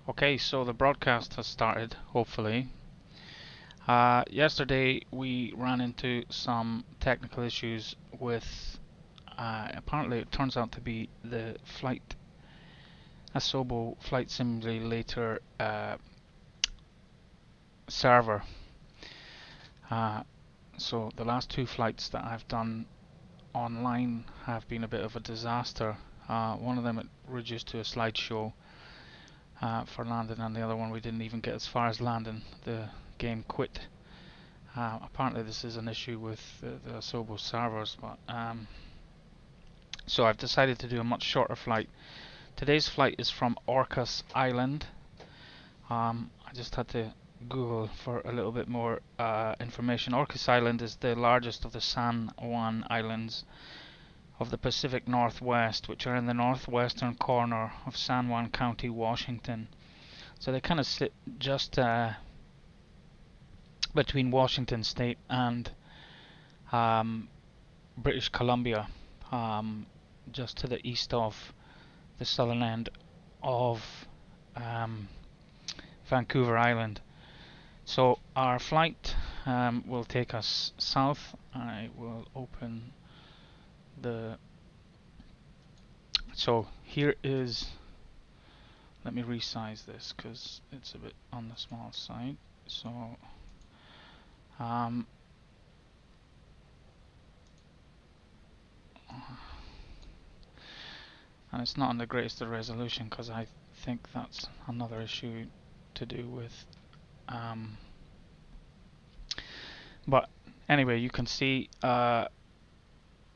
Okay, so the broadcast has started, hopefully. Yesterday we ran into some technical issues with, apparently it turns out to be the Asobo Flight Simulator server. So the last two flights that I've done online have been a bit of a disaster. One of them it reduced to a slideshow for landing, and the other one we didn't even get as far as landing. The game quit. Apparently this is an issue with the Asobo servers, but so I've decided to do a much shorter flight. Today's flight is from Orcas Island. I just had to Google for a little bit more information. Orcas Island is the largest of the San Juan Islands of the Pacific Northwest, which are in the northwestern corner of San Juan County, Washington. So they kind of sit just between Washington State and British Columbia, just to the east of the southern end of Vancouver Island. So our flight will take us south. I will open the... So here is... Let me resize this because it's a bit on the small side. So and it's not on the greatest of resolution because I think that's another issue to do with but anyway, you can see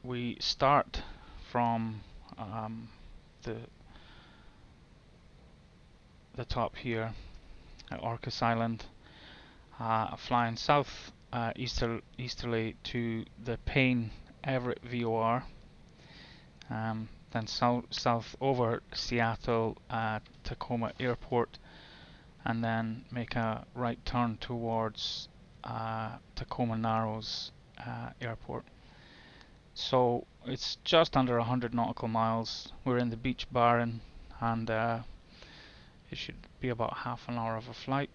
we start from the top here at Orcas Island, flying south easterly to the Paine Everett VOR, then south over Seattle Tacoma Airport, and then make a right turn towards Tacoma Narrows Airport. So it's just under 100 nautical miles. We're in the Beech Baron, and it should be about half an hour of a flight.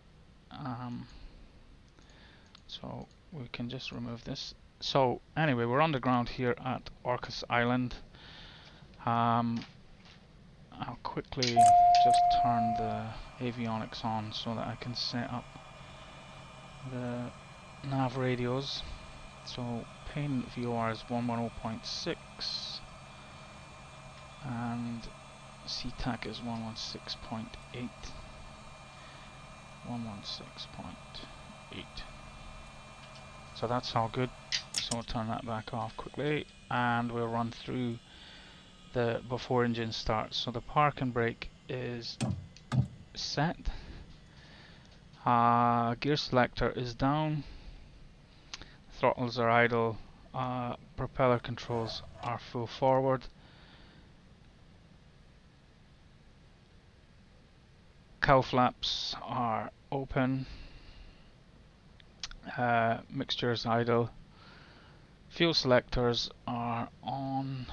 So we can just remove this. So anyway, we're on the ground here at Orcas Island. I'll quickly just turn the avionics on so that I can set up the nav radios. So Paine VOR is 110.6 and Seatac is 116.8. 116.8. So that's all good. So we'll turn that back off quickly and we'll run through the before engine starts. So the park and brake is set. Gear selector is down. Throttles are idle. Propeller controls are full forward. Cowl flaps are open. Mixture is idle. Fuel selectors are on.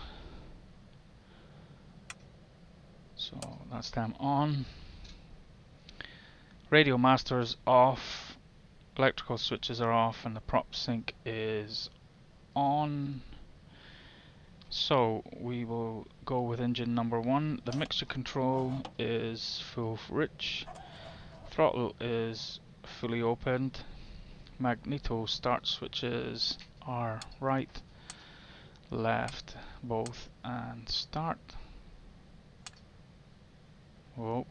So that's them on. Radio master's off. Electrical switches are off and the prop sync is on. So we will go with engine number 1. The mixture control is full rich. Throttle is fully opened. Magneto start switches are right, left, both, and start. Whoa.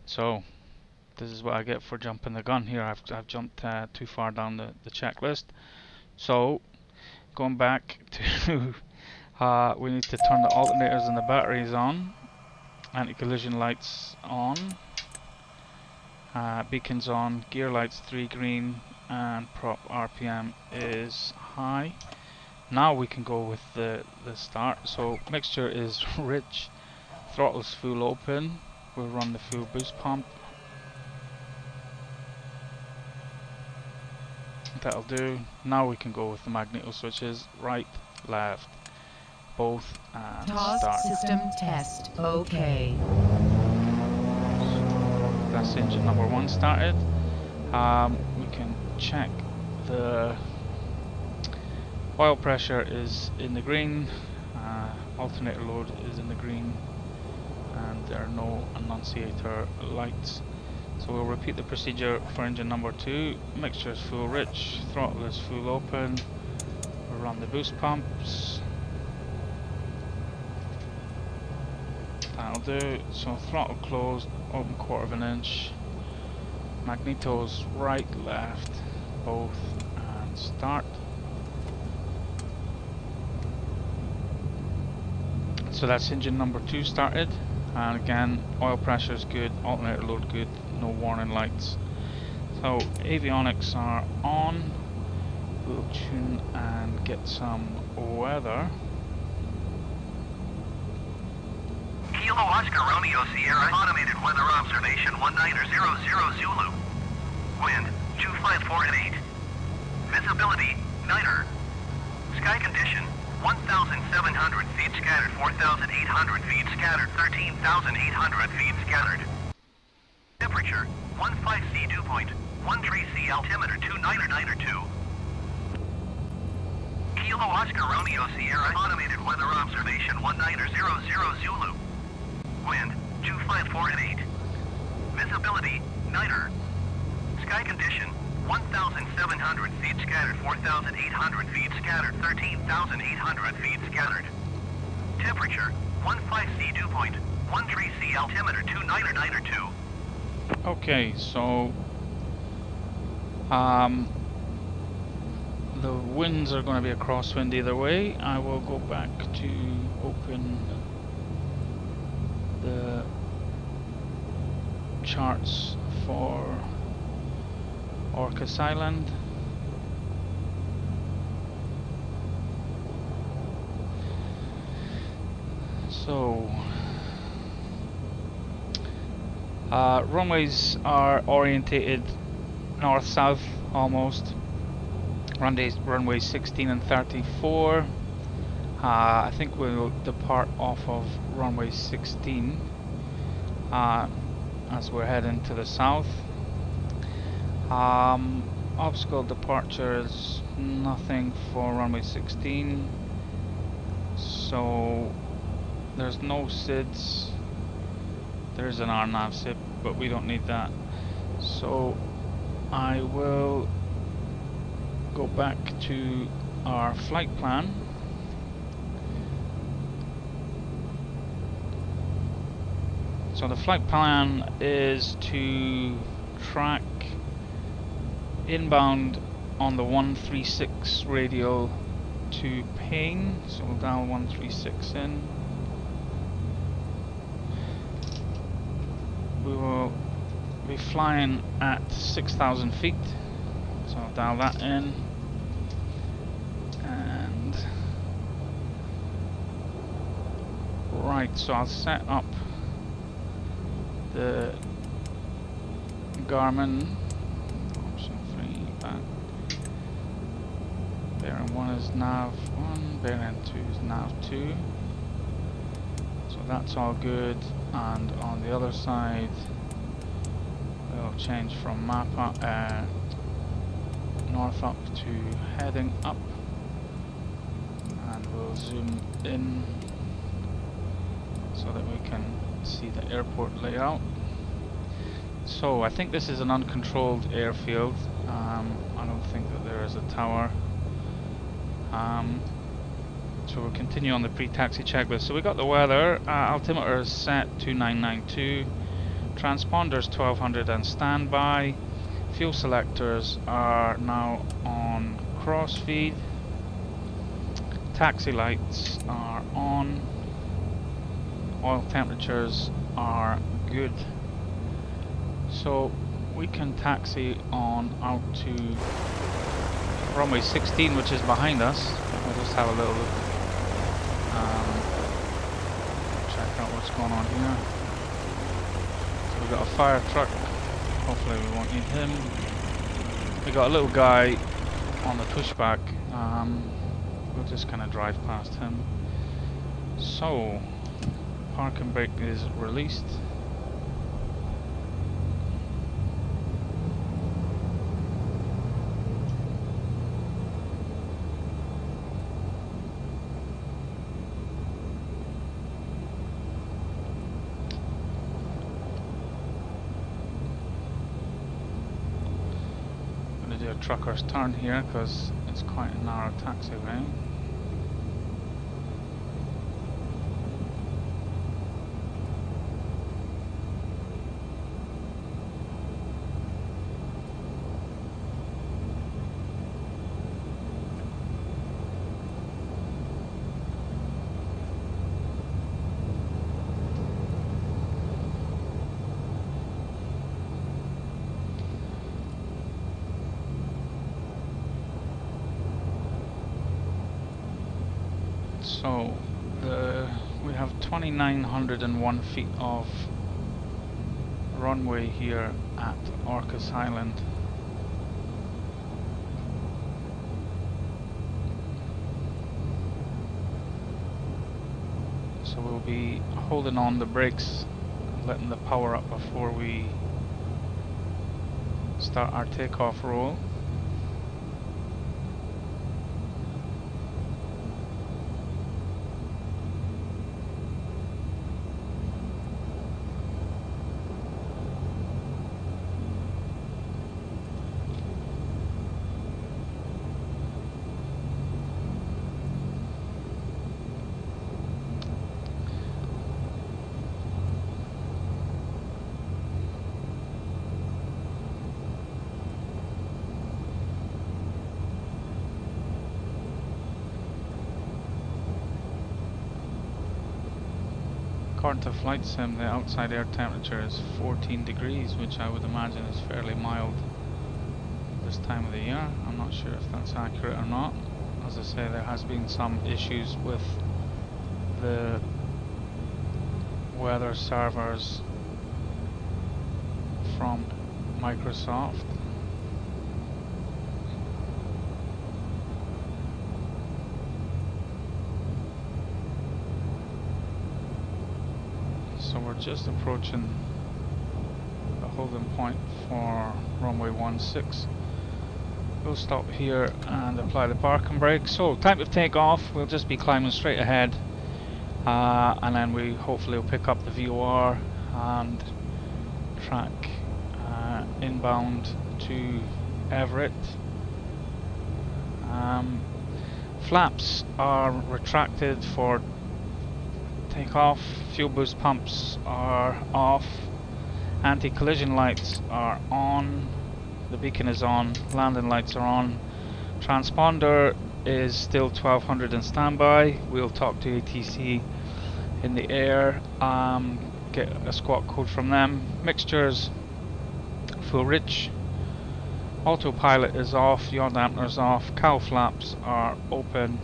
So this is what I get for jumping the gun here. I've jumped too far down the checklist. So going back to we need to turn the alternators and the batteries on. Anti-collision lights on. Beacons on. Gear lights 3 green and prop RPM is high. Now we can go with the start. So mixture is rich. Throttle's full open. We'll run the fuel boost pump. That'll do. Now we can go with the magneto switches, right, left, both, and TOS start. system test. Okay. that's engine number 1 started. We can check the oil pressure is in the green, alternator load is in the green, and there are no annunciator lights. So we'll repeat the procedure for engine number 2. Mixture is full rich, throttle is full open, we'll run the boost pumps. That'll do. So throttle closed, open 1/4 of an inch, magnetos right, left, both, and start. So that's engine number 2 started, and again oil pressure is good, alternator load good, no warning lights. So avionics are on. We'll tune and get some weather. Kilo Oscar Romeo Sierra automated weather observation 1900 Zulu. Wind 254 at 8. Visibility niter. Sky condition 1,700 feet scattered, 4,800 feet scattered, 13,800 feet scattered. Temperature 15 dew point, 13 C altimeter 2992. Kilo Oscar Romeo Sierra automated weather observation 1900 Zulu. Wind 254 at 8. Visibility niter. Sky condition 1,700 feet scattered, 4,800 feet scattered, 13,800 feet scattered. Temperature 15 C dew point, 13 C altimeter 2992. Okay, so the winds are going to be a crosswind either way. I will go back to open the charts for Orcas Island. So runways are orientated north-south almost. Runways 16 and 34. I think we'll depart off of runway 16 as we're heading to the south. Obstacle departures, nothing for runway 16, so there's no SIDS. There's an RNAV SID, but we don't need that. So I will go back to our flight plan. So the flight plan is to track inbound on the 136 radial to Paine, so we'll dial 136 in. We will be flying at 6,000 feet, so I'll dial that in. And right, so I'll set up the Garmin. Bearing 1 is nav 1, bearing 2 is nav 2. So that's all good, and on the other side we'll change from map up, north up to heading up, and we'll zoom in so that we can see the airport layout. So I think this is an uncontrolled airfield. I don't think that there is a tower. So we'll continue on the pre-taxi checklist. So we got the weather, altimeter is set 2992, transponders 1200 and standby, fuel selectors are now on crossfeed, taxi lights are on, oil temperatures are good. So we can taxi on out to runway 16, which is behind us. We'll just have a little look, check out what's going on here. So we've got a fire truck, hopefully we won't need him. We got a little guy on the pushback, we'll just kind of drive past him. So parking brake is released. a trucker's turn here because it's quite a narrow taxiway. So we have 2,901 feet of runway here at Orcas Island. So we'll be holding on the brakes, letting the power up before we start our takeoff roll. According to Flight Sim, the outside air temperature is 14 degrees, which I would imagine is fairly mild this time of the year. I'm not sure if that's accurate or not. As I say, there has been some issues with the weather servers from Microsoft. So we're just approaching the holding point for runway 16. We'll stop here and apply the parking brake. So time to take off, we'll just be climbing straight ahead, and then we hopefully will pick up the VOR and track inbound to Everett. Flaps are retracted for takeoff, fuel boost pumps are off, anti-collision lights are on, the beacon is on, landing lights are on, transponder is still 1200 in standby. We'll talk to ATC in the air, get a squawk code from them. Mixtures full rich, autopilot is off, yaw dampeners off, cowl flaps are open,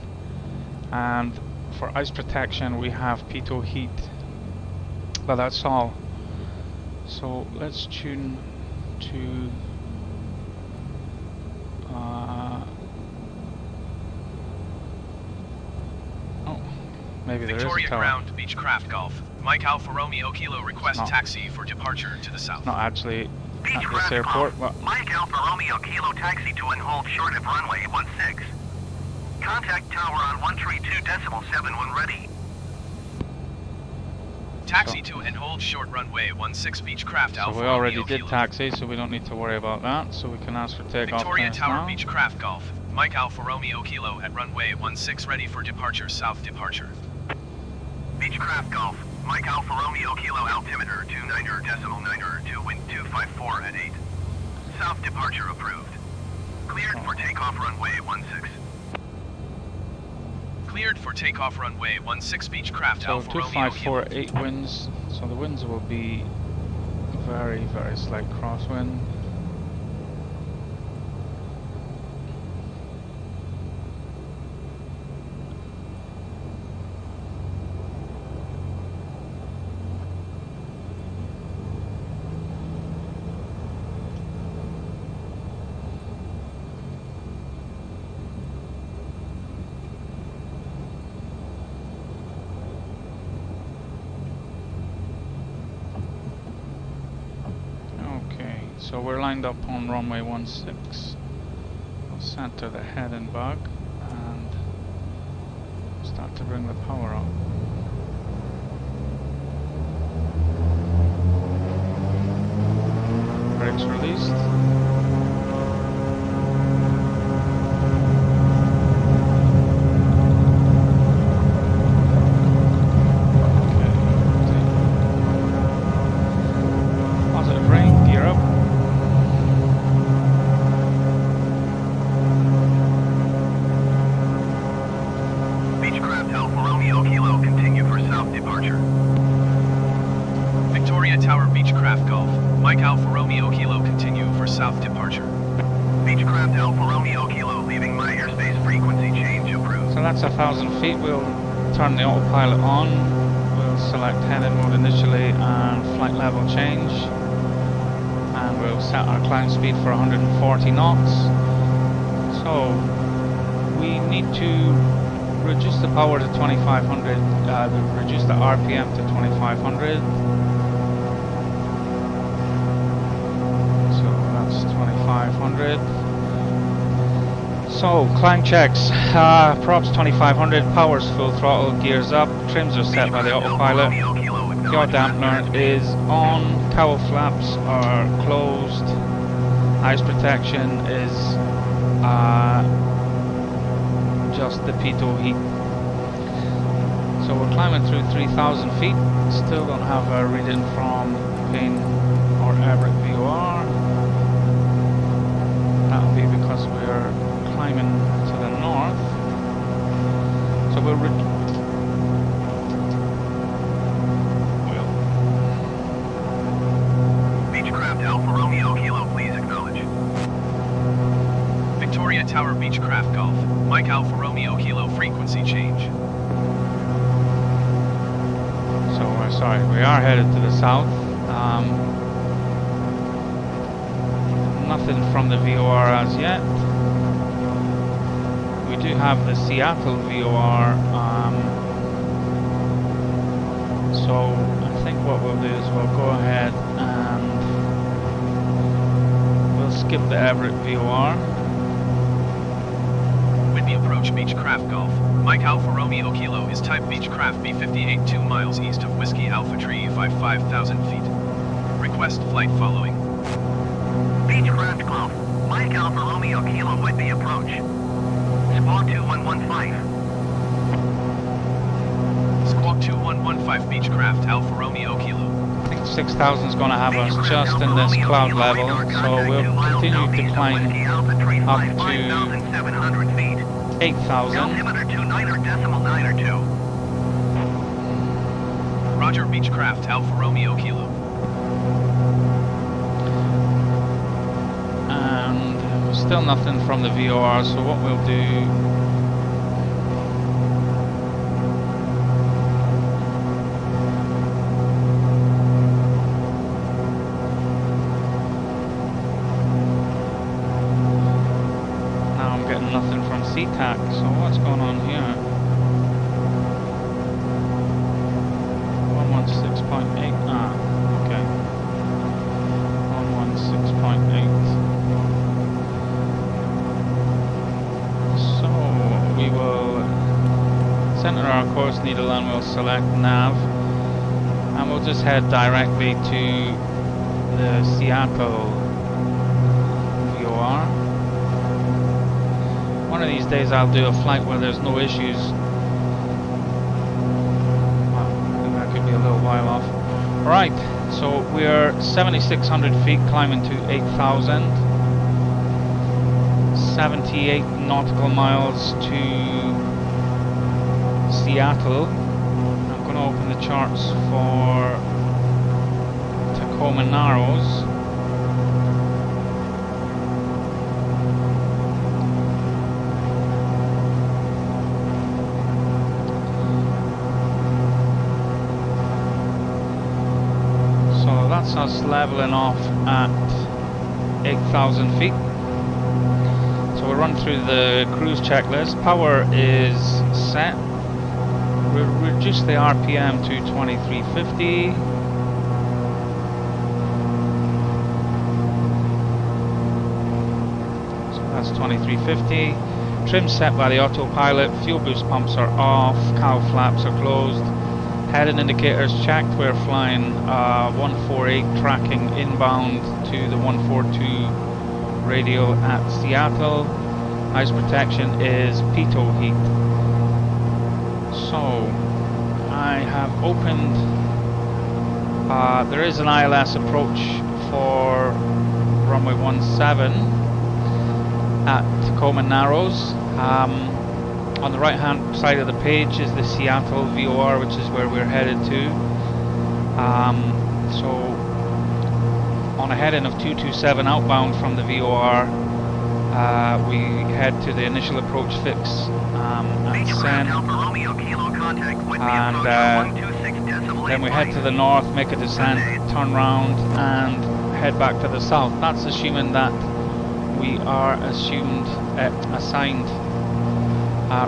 and for ice protection we have pitot heat, but that's all. So let's tune to oh, maybe there Victoria is a tower. Ground, Beechcraft Golf. Mike Alfa Romeo Kilo requests taxi for departure to the south. Not actually at this Beechcraft airport, Golf. but Mike Alfa Romeo Kilo taxi to and hold short of runway 16. Contact tower on 132.7 when ready. Taxi to and hold short runway 16 Beechcraft so Alfa we already Romeo did Kilo. taxi, so we don't need to worry about that. So we can ask for takeoff Victoria Tower, now. Beechcraft Golf. Mike Alfa Romeo Kilo at runway 16 ready for departure, south departure. Beechcraft Golf. Mike Alfa Romeo Kilo altimeter 29.902, wind 254 at 8. South departure approved. Cleared for takeoff runway 16. Cleared for takeoff runway 16 Beechcraft So Alfa Romeo 2548 Kilo. 8 winds, so the winds will be very, very slight crosswind. So we're lined up on runway 16. We'll center the head and bug and start to bring the power up. Brakes released. Victoria Tower Beechcraft Golf, Mike Alfa Romeo Kilo continue for south departure. Beechcraft Alfa Romeo Kilo leaving my airspace frequency change approved. So that's 1,000 feet. We'll turn the autopilot on. We'll select heading mode initially and flight level change. And we'll set our climb speed for 140 knots. So we need to reduce the power to 2500, reduce the RPM to 2500. So that's 2500. So climb checks, props 2500, power's full throttle, gears up, trims are set by the autopilot, yaw dampener is on, cowl flaps are closed, ice protection is just the pitot heat. So we're climbing through 3,000 feet, still don't have a reading from Paine or Everett VOR. That'll be because we're climbing to the north. So we'll Beechcraft Alfa Romeo Kilo, please acknowledge. Victoria Tower Beechcraft Golf, Mike Alfa Romeo Kilo frequency change. So we're sorry, we are headed to the south. Nothing from the VOR as yet. We do have the Seattle VOR. So I think what we'll do is we'll go ahead and we'll skip the Everett VOR. Whitby approach Beechcraft Golf, Mike Alfa Romeo Kilo is type Beechcraft B58 2 miles east of Whiskey Alpha Tree 5,000 feet. Request flight following. Beechcraft Golf, Mike Alfa Romeo Kilo Whitby approach. Squawk 2115. Squawk 2115 Beechcraft Alfa Romeo Kilo. I think 6,000 is going to have us just in this cloud level, so we'll continue to climb up to 8,000. Altimeter 29.902. Roger Beechcraft Alfa Romeo Kilo. And still nothing from the VOR, so what we'll do, now I'm getting nothing from Seatac, so what's going on here? 116.8, okay. 116.8. So we will center our course needle and we'll select nav, and we'll just head directly to the Seattle VOR. One of these days I'll do a flight where there's no issues. Well, I think that could be a little while off. Right, so we're 7,600 feet climbing to 8,000. 78 nautical miles to Seattle. I'm going to open the charts for Tacoma Narrows. So that's us leveling off at 8,000 feet. So we'll run through the cruise checklist. Power is set. We'll reduce the RPM to 2350. So that's 2350. Trim set by the autopilot. Fuel boost pumps are off. Cowl flaps are closed. Heading indicators checked. We're flying 148 tracking inbound to the 142 radial at Seattle. Ice protection is pitot heat. So I have opened, there is an ILS approach for runway 17 at Tacoma Narrows. On the right hand side of the page is the Seattle VOR, which is where we're headed to. So on a heading of 227 outbound from the VOR, we head to the initial approach fix and send, and then we head to the north, make a descent, turn round and head back to the south. That's assuming that we are assigned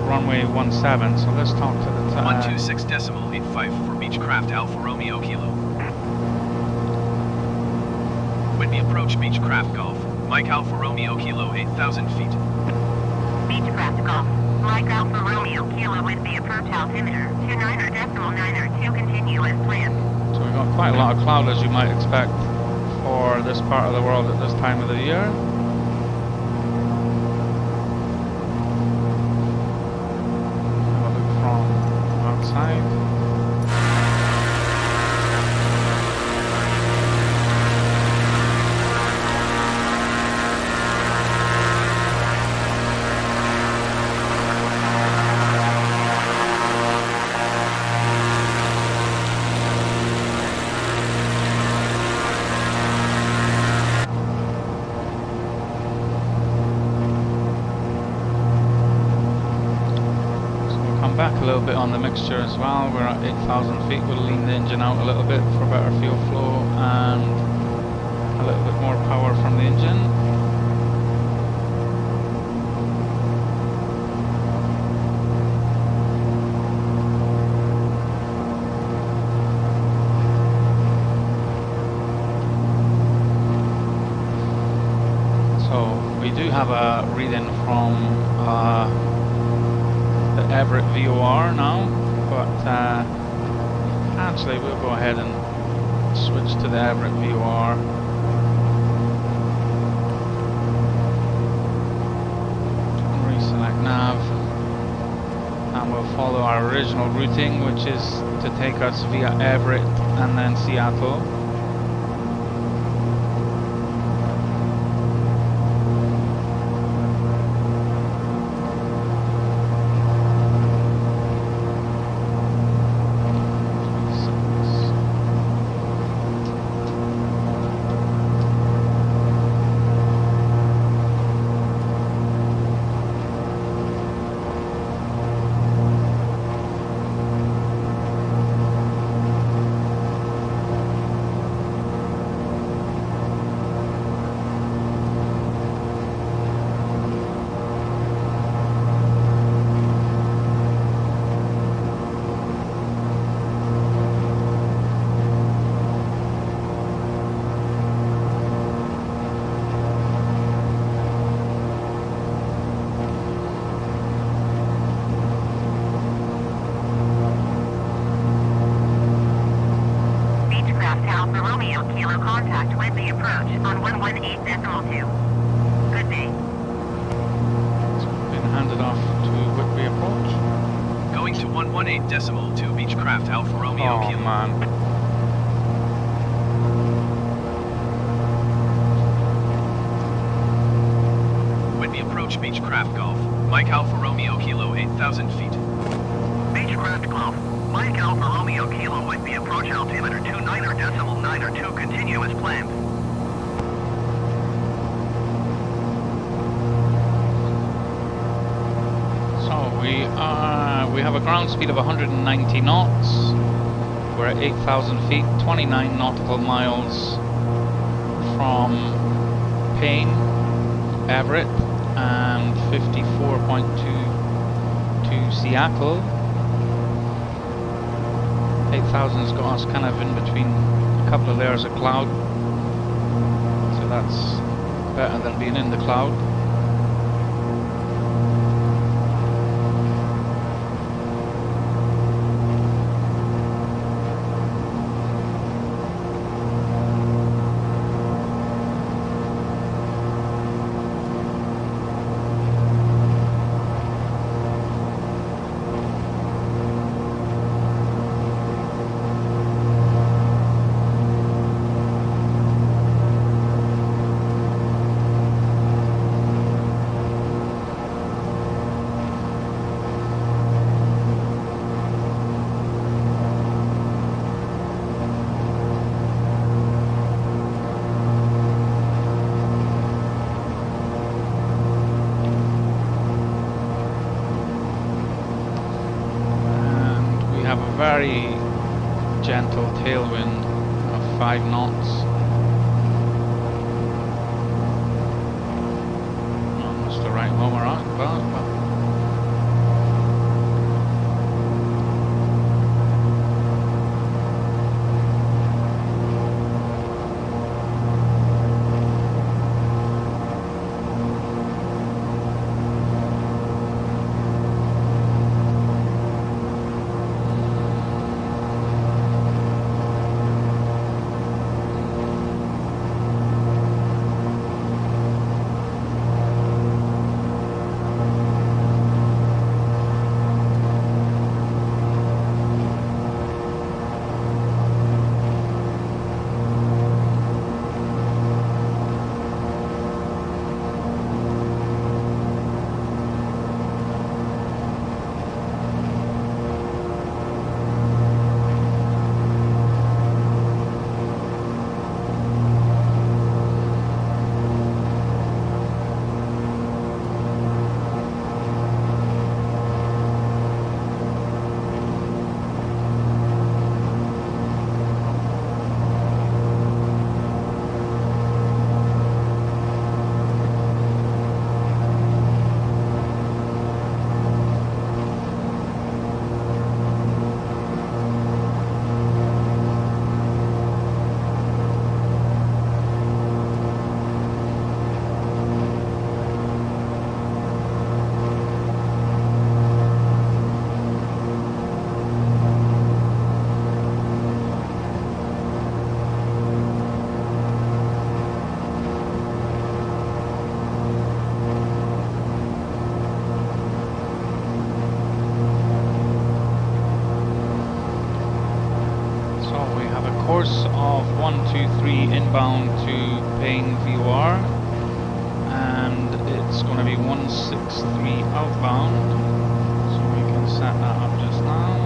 runway 17. So let's talk to the 126.85 for Beechcraft Alpha Romeo Kilo. When we approach Beechcraft Golf, Mike Alpha Romeo Kilo 8,000 feet. Beechcraft Golf, Mike Alpha Romeo Kilo with the approach altimeter 29.902, continue as planned. So we've got quite a lot of cloud, as you might expect, for this part of the world at this time of the year. Have a look from outside. Back a little bit on the mixture as well. We're at 8,000 feet. We'll lean the engine out a little bit for better fuel flow and a little bit more power from the engine. So we do have a reading from the Everett VOR now, but actually we'll go ahead and switch to the Everett VOR. Reselect nav, and we'll follow our original routing, which is to take us via Everett and then Seattle. Alpha Romeo Kilo, contact with the approach on 118.2. Good day. So we've been handed off to Whitby approach. Going to 118.2 Beechcraft Alpha Romeo Kilo. Man. When we approach Beechcraft Golf, Mike Alpha Romeo Kilo 8,000 feet. Beechcraft Golf, Mike Alpha Romeo Kilo with the approach altimeter 29.902, continue as planned. So we have a ground speed of 190 knots. We're at 8,000 feet, 29 nautical miles from Paine, Everett, and 54.2 to Seattle. 8,000's got us kind of in between a couple of layers of cloud, so that's better than being in the cloud. very gentle tailwind of 5 knots. Almost the right one we're at, but course of 123 inbound to Paine VOR, and it's going to be 163 outbound, so we can set that up just now.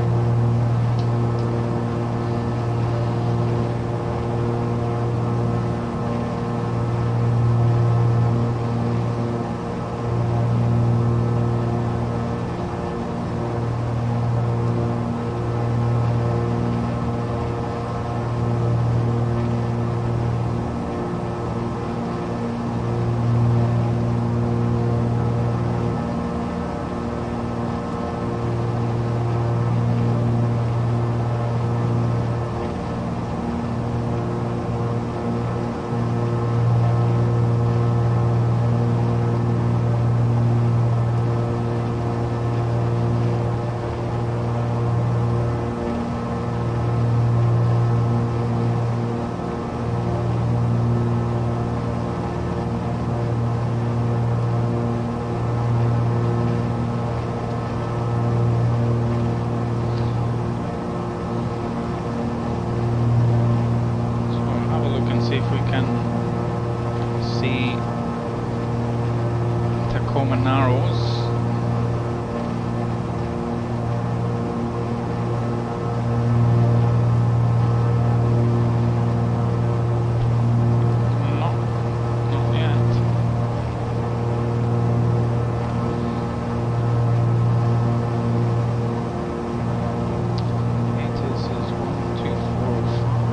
Tacoma Narrows. Not yet. It is 1, 2, 4, 5.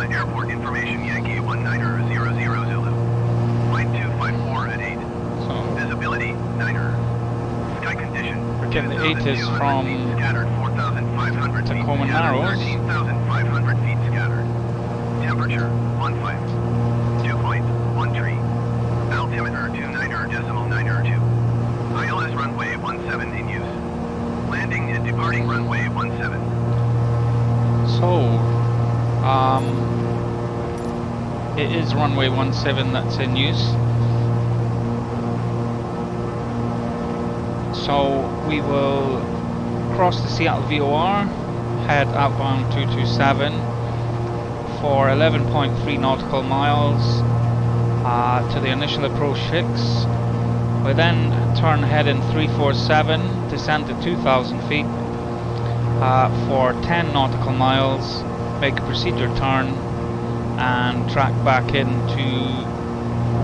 Airport information, Yankee 1900 Zulu. Flight 254 at 8. So Visibility, Niner. get the ATIS from 4,500 feet Tacoma scattered, Narrows. 13,500 feet scattered. Temperature 15. Dew point 13. Altimeter 29.92. ILS runway 17 in use. Landing and departing runway 17. So, it is runway 17 that's in use. So we will cross the Seattle VOR, head outbound 227 for 11.3 nautical miles to the initial approach fix. We then turn heading 347, descend to 2,000 feet for 10 nautical miles, make a procedure turn and track back into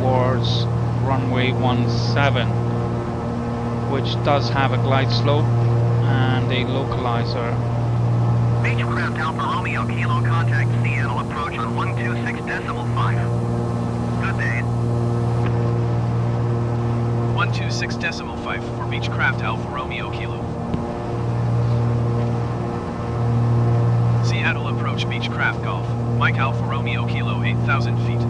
towards runway 17, which does have a glide slope and a localizer. Beechcraft Alpha Romeo Kilo contact Seattle approach on 126.5. Good day. 126.5 for Beechcraft Alpha Romeo Kilo. Seattle approach Beechcraft Golf. Mike Alpha Romeo Kilo 8,000 feet.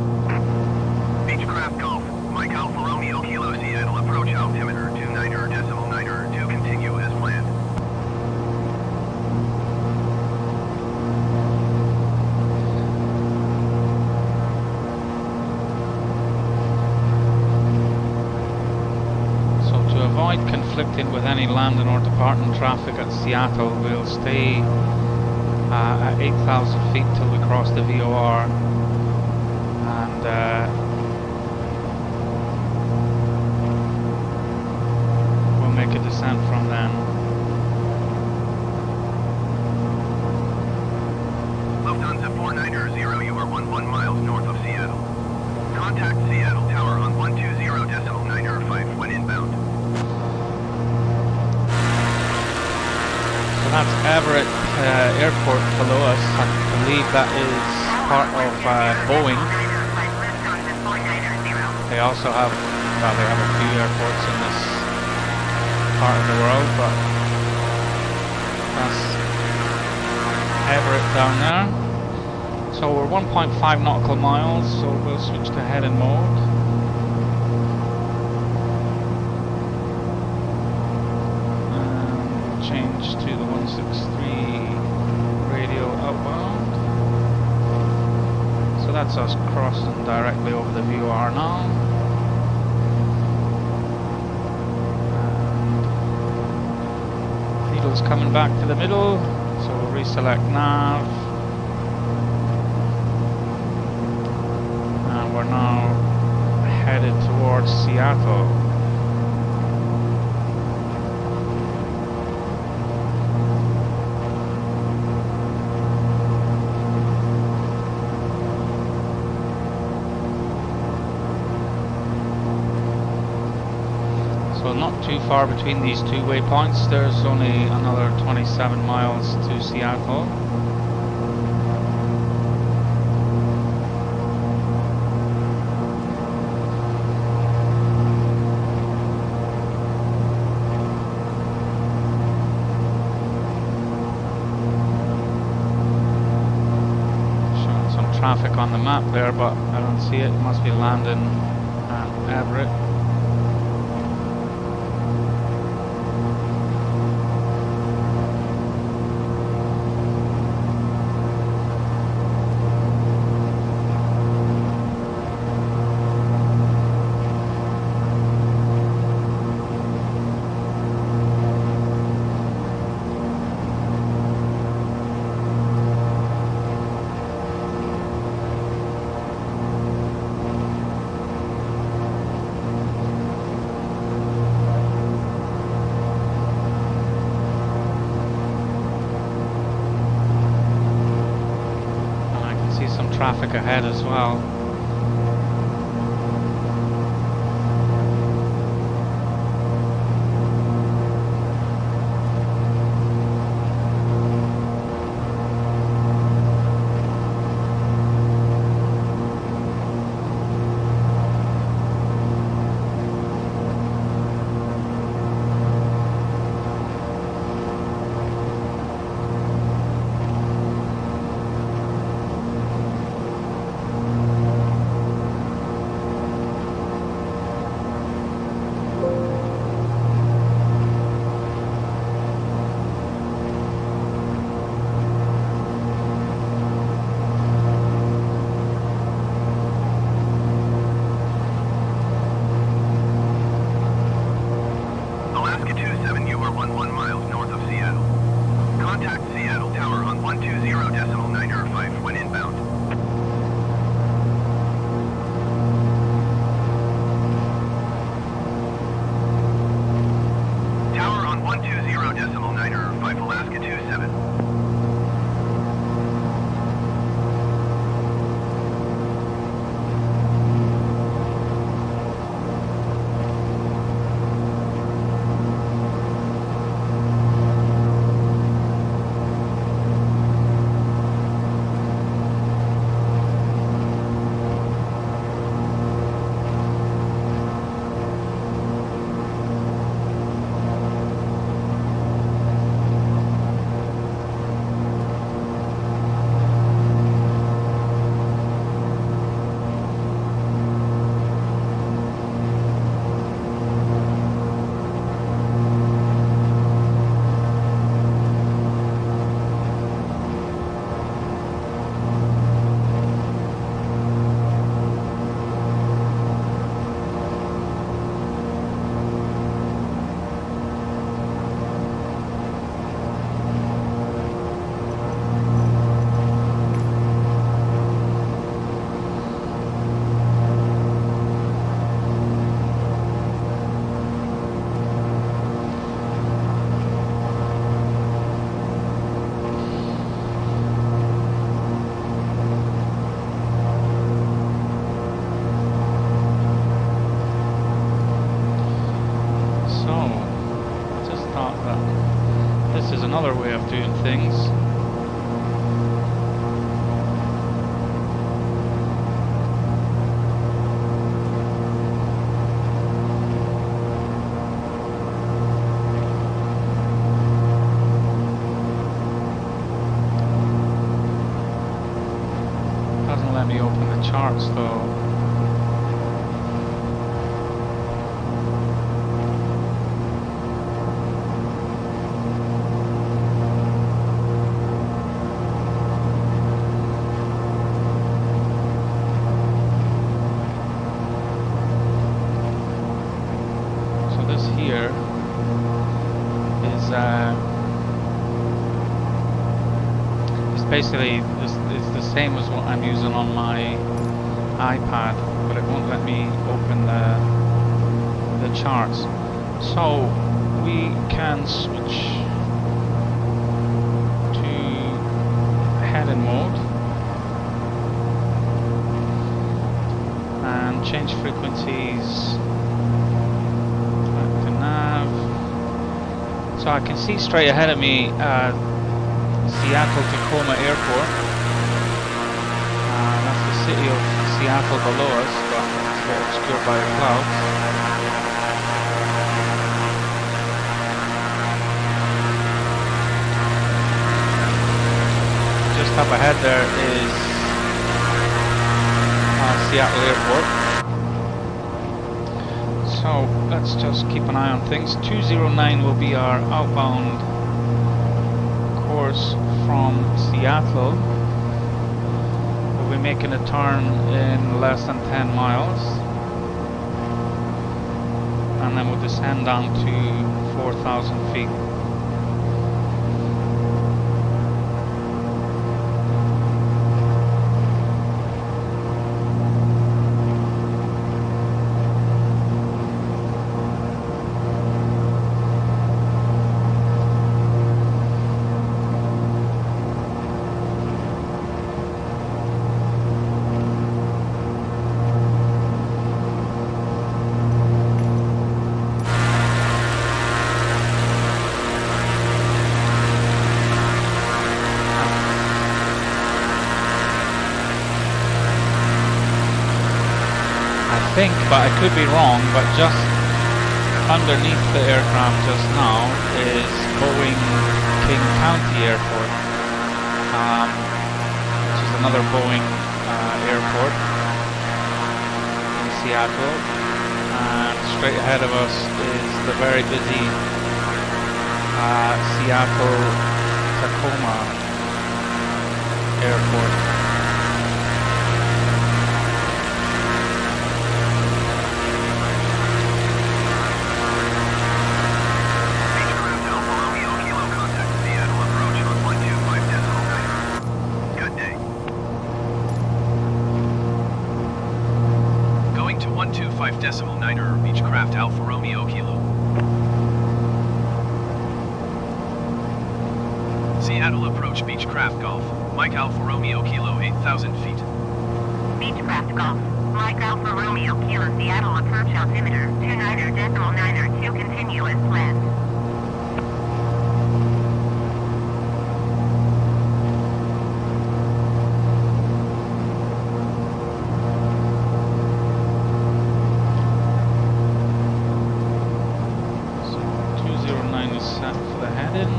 Beechcraft Golf. Mike Alpha Romeo Kilo Seattle approach altimeter 29.9 to continue as planned. So to avoid conflicting with any landing or departing traffic at Seattle, we'll stay at 8,000 feet till we cross the VOR, and we'll make a descent from then. Lufthansa 490, you are 11 miles north of Seattle. Contact Seattle Tower on 120.95 when inbound. So that's Everett Airport below us. I believe that is part of Boeing. They also have, well, they have a few airports in this part of the world, but that's Everett down there. So we're 1.5 nautical miles, so we'll switch to heading mode. Change to the 163 radio outbound. So that's us crossing directly over the VOR now. And needle's coming back to the middle, so we'll reselect nav. And we're now headed towards Seattle. So not too far between these two waypoints. There's only another 27 miles to Seattle. Showing some traffic on the map there, but I don't see it. It must be landing at Everett. Traffic ahead as well. 120.905 when inbound. Tower on 120.905 Alaska 27. Another way of doing things. Doesn't let me open the charts though. Basically, it's the same as what I'm using on my iPad, but it won't let me open the charts. So we can switch to heading mode and change frequencies back to nav. So I can see straight ahead of me Seattle Tacoma Airport. That's the city of Seattle below us, but it's a bit obscured by the clouds. Just up ahead there is Seattle Airport. So let's just keep an eye on things. 209 will be our outbound course from Seattle. We'll be making a turn in less than 10 miles, and then we'll descend down to 4,000 feet. But I could be wrong, but just underneath the aircraft just now is Boeing King County Airport, which is another Boeing airport in Seattle. And straight ahead of us is the very busy Seattle Tacoma Airport. 5.9er Beechcraft Alfa Romeo Kilo. Seattle approach Beechcraft Golf, Mike Alfa Romeo Kilo 8,000 feet. Beechcraft Golf, Mike Alfa Romeo Kilo Seattle approach altimeter 29.9er 2 continue as planned. So 209 is set for the head-in.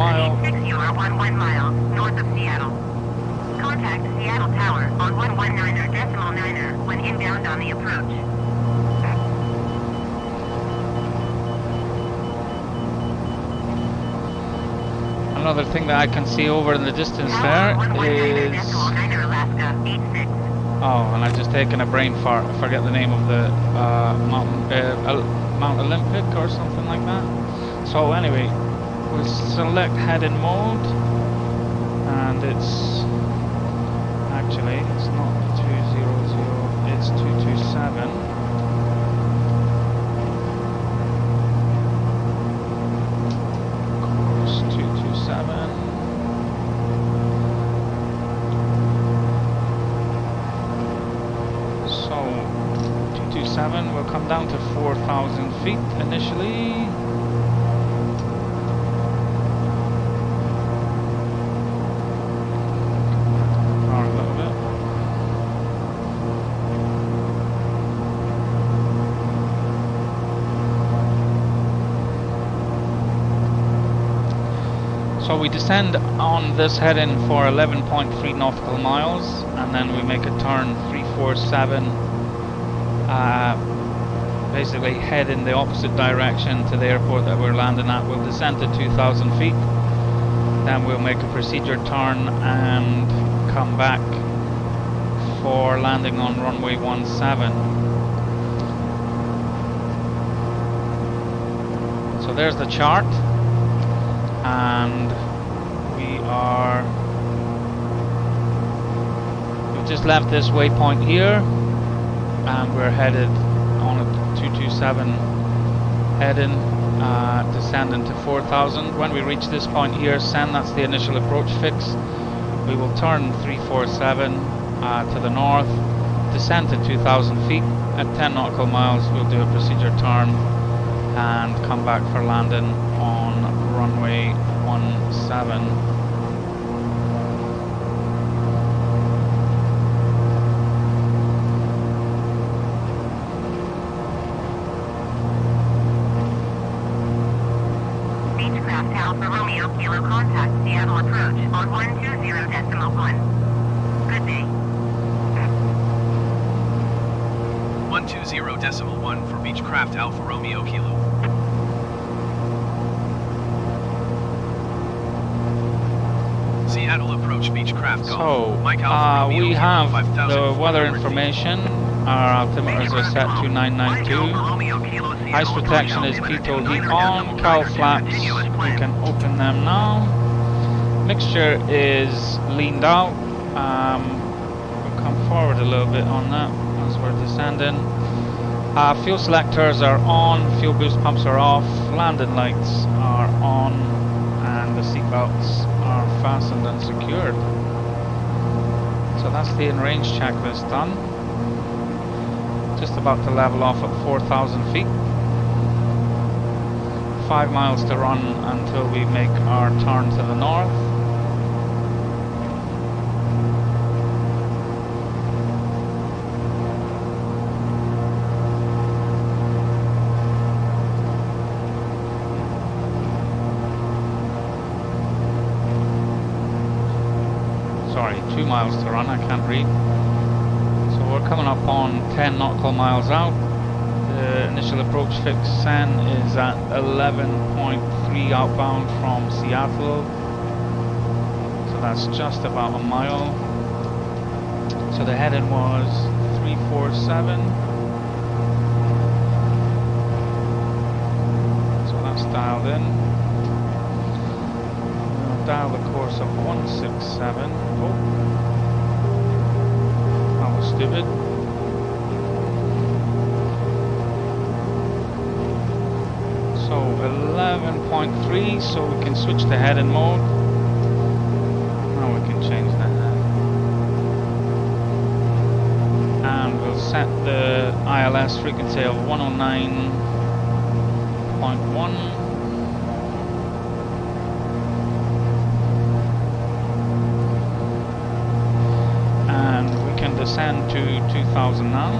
Velocity 6 you are 11 miles north of Seattle. Contact Seattle Tower on 119er when inbound on the approach. Another thing that I can see over in the distance there is... Alaska, 86. Oh, and I've just taken a brain fart. I forget the name of the Mount Olympic or something like that. So anyway, we'll select head-in mode, and it's actually, it's not 200, it's 227. Course 227. So 227 will come down to 4,000 feet initially. So we descend on this head-in for 11.3 nautical miles, and then we make a turn 347, basically head in the opposite direction to the airport that we're landing at. We'll descend to 2,000 feet, then we'll make a procedure turn and come back for landing on runway 17. So there's the chart. And we've just left this waypoint here, and we're headed on a 227 heading, descending to 4,000. When we reach this point here, send, that's the initial approach fix. We will turn 347 to the north, descend to 2,000 feet. At 10 nautical miles, we'll do a procedure turn and come back for landing on runway 17. Beechcraft Alfa Romeo Kilo contact Seattle approach on 120.1. Good day. 120.1 for Beechcraft Alfa Romeo Kilo. Seattle approach Beechcraft Golf. So, Mike Alfa Romeo we have the 5,400 weather feet. information. Our altimeters are set to 992. Ice protection is pitot heat on. Cowl flaps, we can open them now. Mixture is leaned out. We'll come forward a little bit on that as we're descending. Fuel selectors are on, fuel boost pumps are off, landing lights are on, and the seat belts are fastened and secured. So that's the in-range checklist done. Just about to level off at 4,000 feet. 5 miles to run until we make our turn to the north. Sorry, 2 miles to run, I can't read. So we're coming up on 10 nautical miles out. The initial approach fix SEN is at 11.3 outbound from Seattle. So that's just about a mile. So the heading was 347. dialed in. We'll dial the course of 167. Oh, that was stupid. So 11.3, so we can switch to heading mode. Now we can change that. And we'll set the ILS frequency of 109.1. And we can descend to 2000 now.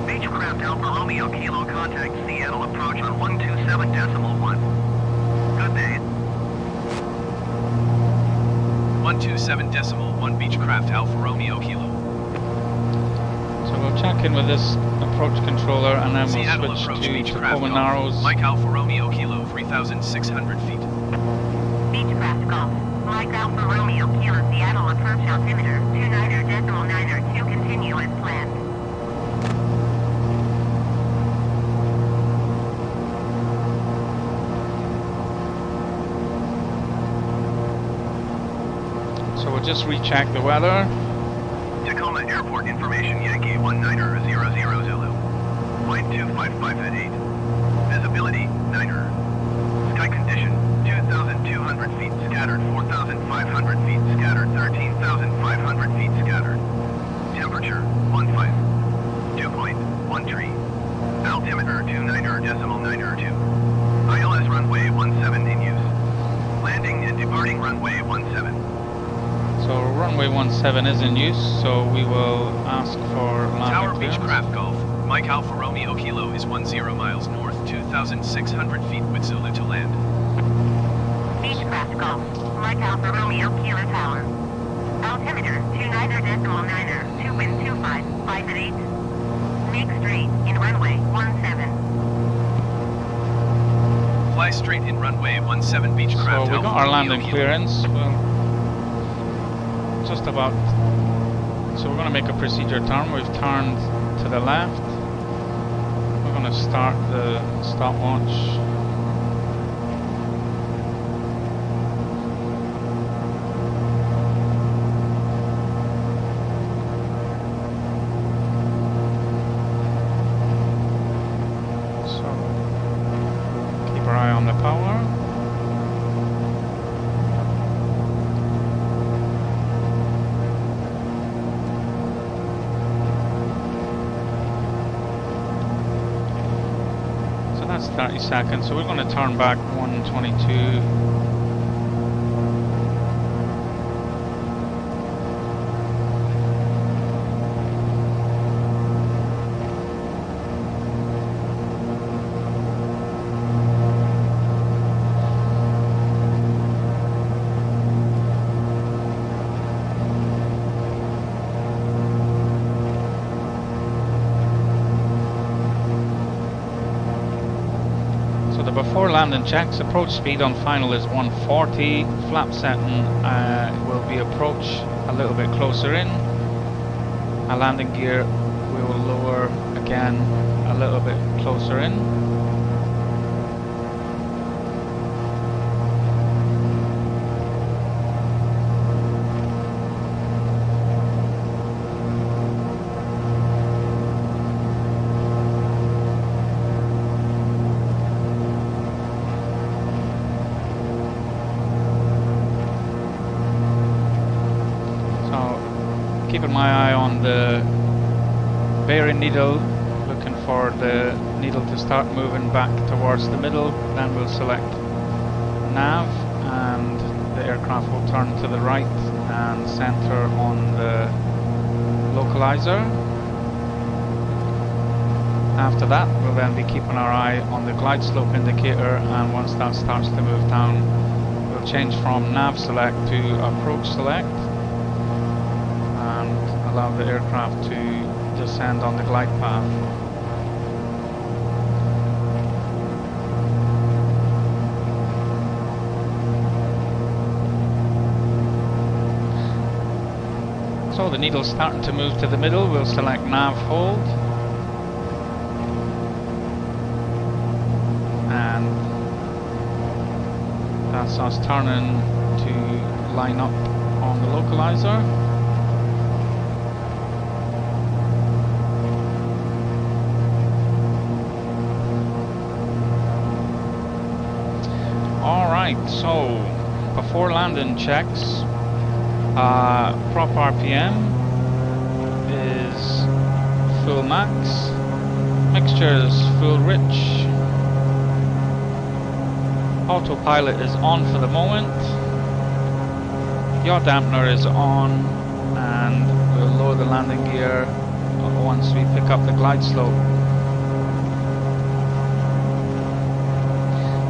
Beechcraft Alpha Romeo Kilo contact Seattle approach on 127.1. Good day. 127.1 Beechcraft Alpha Romeo Kilo. So we'll check in with this approach controller and then Seattle we'll approach switch to Beechcraft Tacoma Golf. Narrows. Mike Alpha Romeo Kilo 3,600 feet. Beechcraft Golf. Mike Alpha Romeo Kilo Seattle approach altimeter 29.9 to continue as planned. So we'll just recheck the weather. Tacoma Airport information Yankee 1900 Zulu. Wind 255 at 8. Visibility 9er. Sky condition 2,200 feet scattered, 4,500 feet scattered, 13,500 feet scattered. Temperature 15. Dew point 13. Altimeter 29.92. ILS runway 17 in use. Landing and departing runway 17. So runway 17 is in use, so we will ask for Tower landing clearance. Beechcraft Golf. Mike Alpha Romeo Kilo is 10 miles north, 2,600 feet with Zulu to land. Beechcraft Golf. Mike Alpha Romeo Kilo Tower. Altimeter 29.9 to wind 25, 5 at 8. Make straight in runway 17. Fly straight in runway 17 Beechcraft So we Alpha got our Romeo landing Kilo. clearance. Well, just about. So we're going to make a procedure turn. We've turned to the left. We're going to start the stopwatch. So keep our eye on the power. So that's 30 seconds. So we're going to turn back 122. So the before landing checks, approach speed on final is 140, flap setting will be approach a little bit closer in. Our landing gear we will lower again a little bit closer in. Keeping my eye on the bearing needle, looking for the needle to start moving back towards the middle. Then we'll select nav and the aircraft will turn to the right and center on the localizer. After that, we'll then be keeping our eye on the glide slope indicator, and once that starts to move down, we'll change from nav select to approach select. allow the aircraft to descend on the glide path. So the needle's starting to move to the middle. We'll select nav hold. And that's us turning to line up on the localizer. Alright, so before landing checks, prop RPM is full max, mixtures full rich, autopilot is on for the moment, yaw dampener is on, and we'll lower the landing gear once we pick up the glide slope.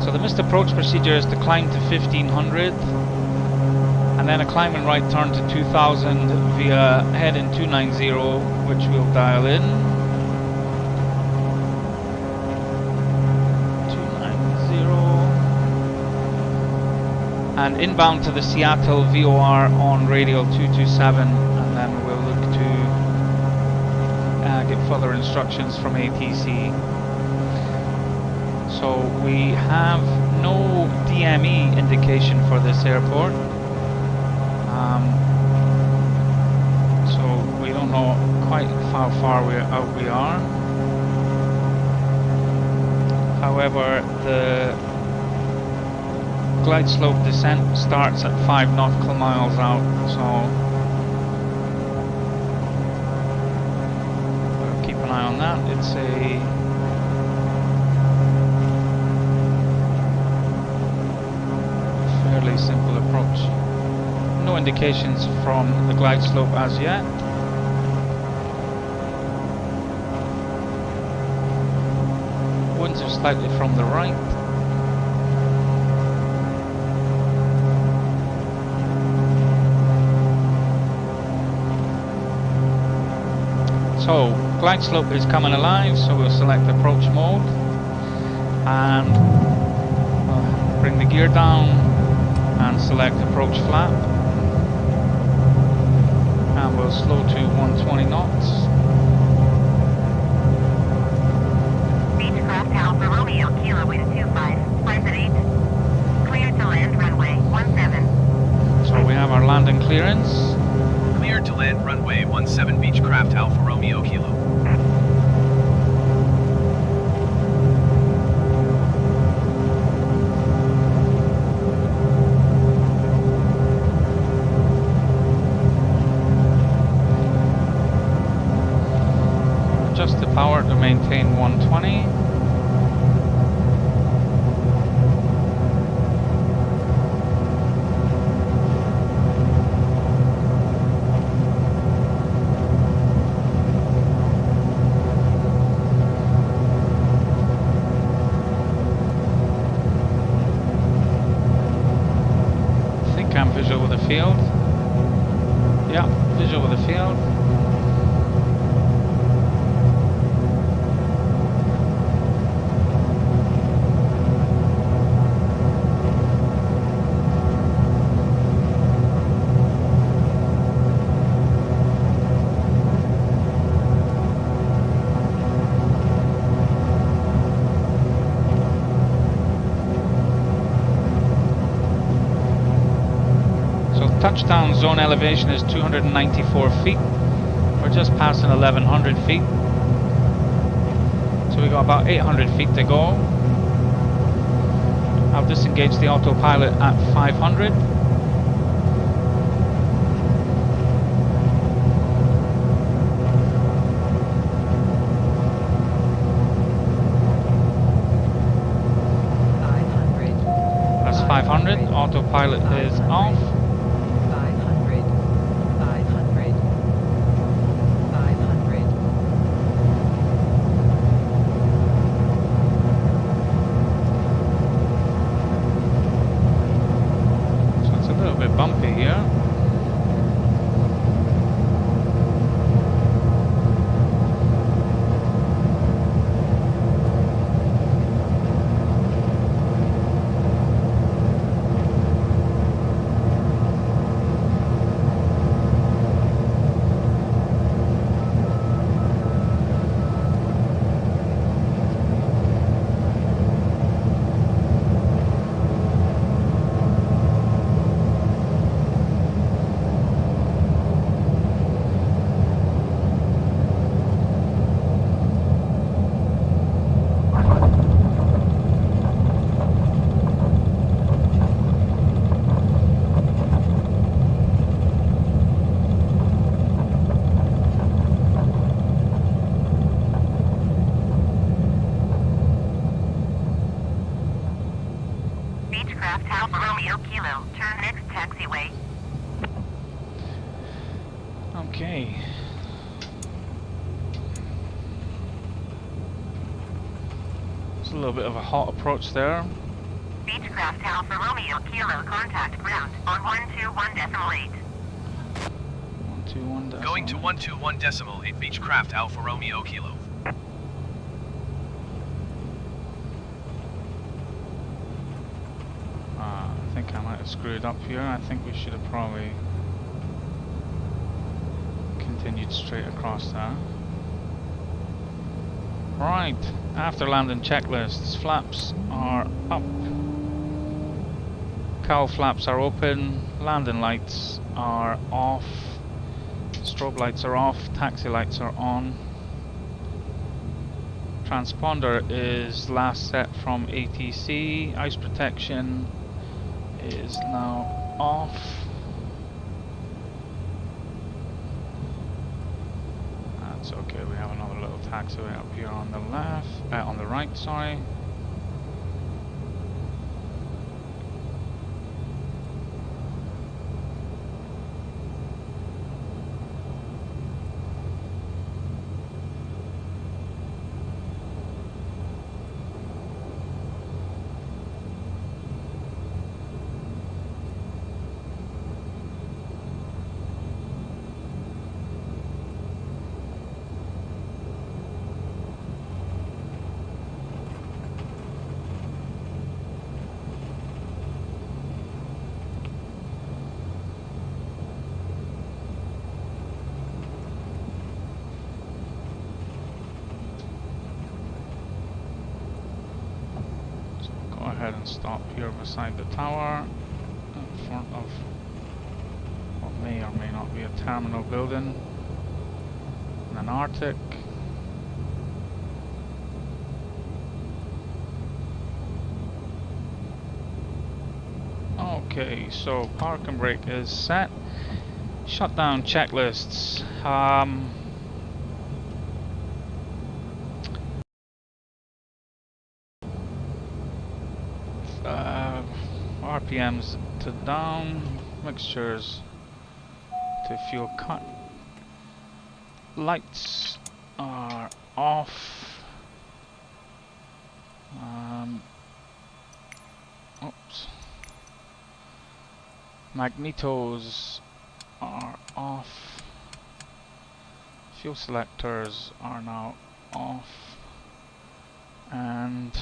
So the missed approach procedure is to climb to 1500 and then a climb and right turn to 2000 via heading 290, which we'll dial in. 290. And inbound to the Seattle VOR on radial 227, and then we'll look to get further instructions from ATC. So we have no DME indication for this airport. So we don't know quite how far out we are. However, the glide slope descent starts at 5 nautical miles out, so we'll keep an eye on that. It's a fairly simple approach. No indications from the glide slope as yet. Winds are slightly from the right. So, glide slope is coming alive, so we'll select approach mode and bring the gear down and select approach flap. And we'll slow to 120 knots. Beechcraft Alpha Romeo Kilo Wind 25, flight at 8. Clear to land runway 17. So we have our landing clearance. Clear to land runway 17 Beechcraft Alpha Romeo Kilo. Adjust the power to maintain 120. I think I'm visual with the field. Yeah, visual with the field. Touchdown zone elevation is 294 feet. We're just passing 1100 feet. So we got about 800 feet to go. I'll disengage the autopilot at 500. That's 500. Autopilot is off. Alpha Romeo Kilo, turn next taxiway. Okay. It's a little bit of a hot approach there. Beechcraft Alpha Romeo Kilo, contact ground on 121.8. 121. Going to 121.8 Beechcraft Alpha Romeo Kilo. I think I might have screwed up here. I think we should have probably continued straight across there. Right, after landing checklists, flaps are up. Cowl flaps are open, landing lights are off, strobe lights are off, taxi lights are on. Transponder is last set from ATC, ice protection is now off. That's okay, we have another little taxiway up here on the left, on the right, sorry. Go ahead and stop here beside the tower in front of what may or may not be a terminal building and an Arctic. Okay, so park and brake is set. Shutdown checklists. RPMs to down, mixtures to fuel cut. Lights are off. Oops. Magnetos are off. Fuel selectors are now off. And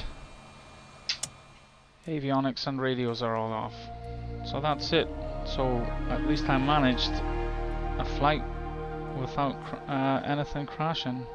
avionics and radios are all off. So that's it. So at least I managed a flight without anything crashing.